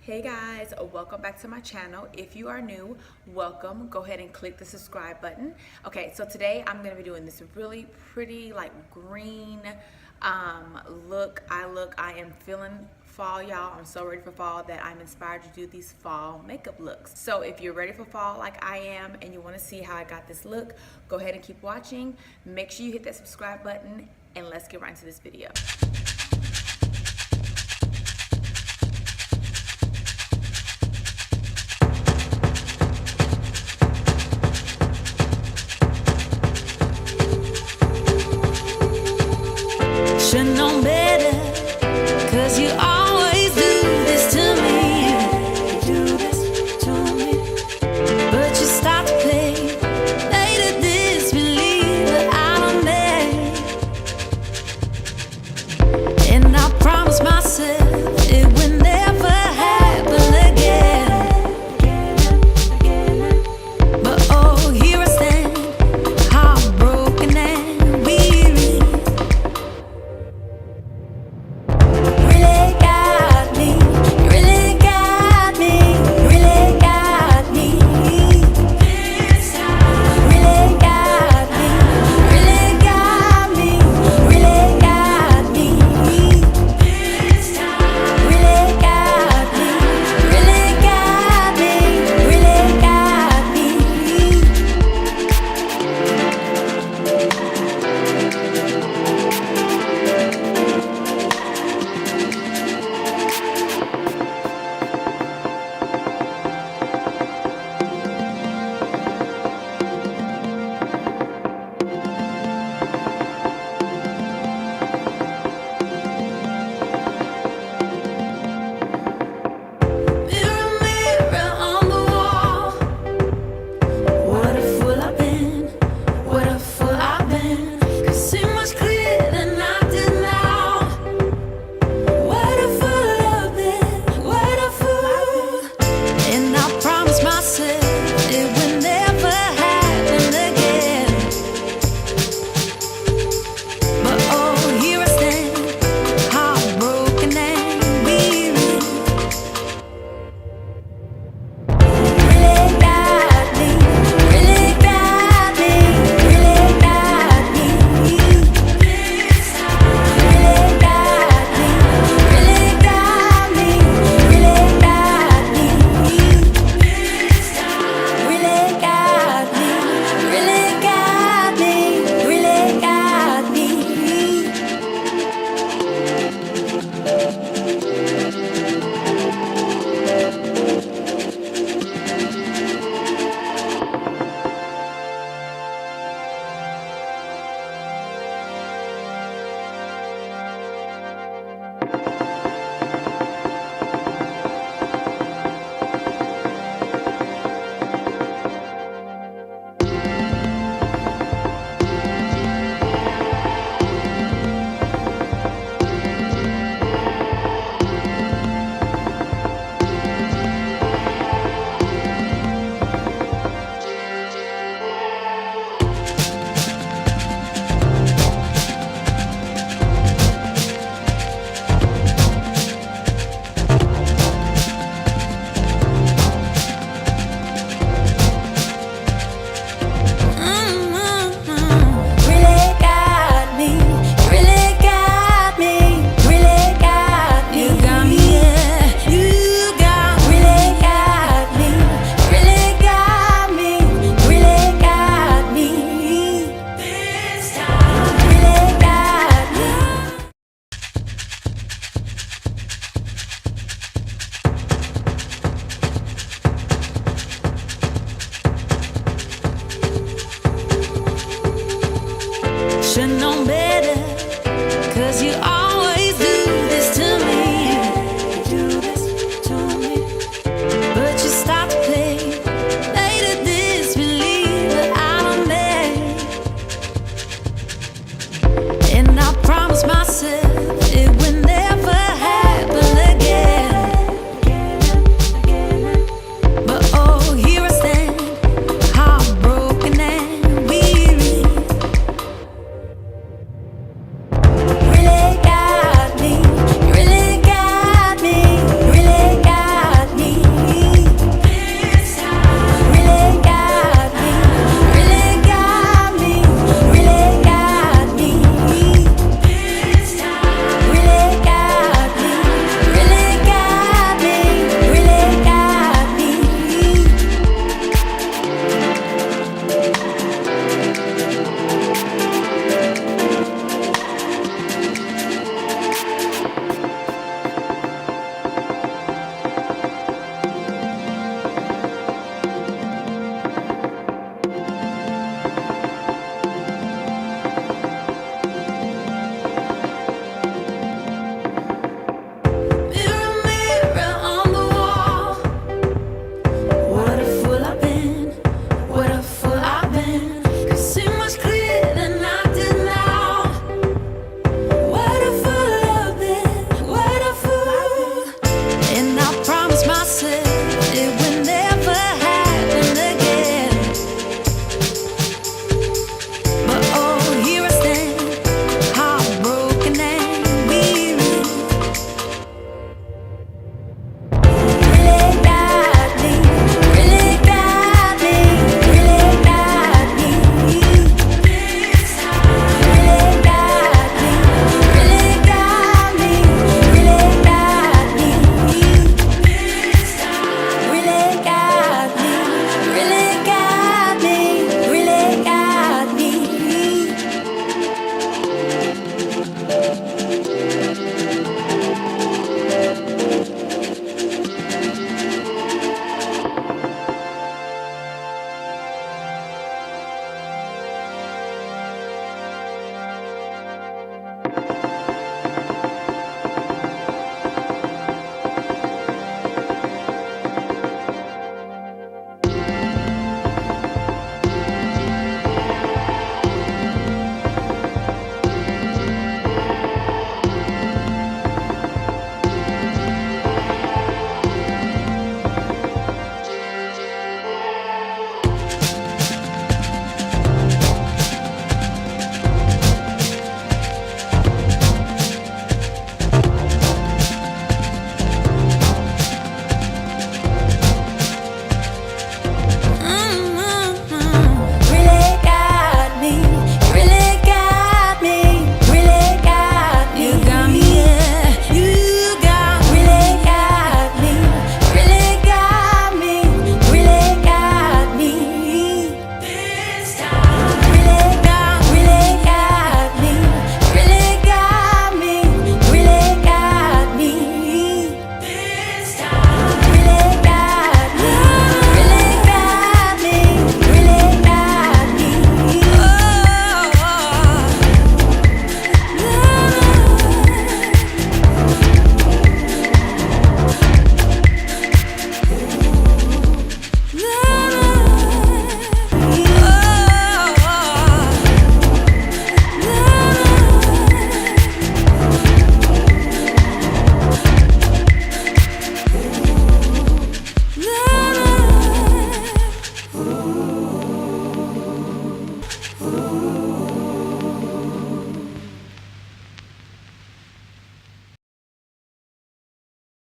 Hey guys, welcome back to my channel. If you are new, welcome. Go ahead and click the subscribe button. Okay, so today I'm gonna be doing this really pretty like green look. I am feeling fall, y'all. I'm so ready for fall that I'm inspired to do these fall makeup looks. So if you're ready for fall like I am and you want to see how I got this look, go ahead and keep watching. Make sure you hit that subscribe button and let's get right into this video.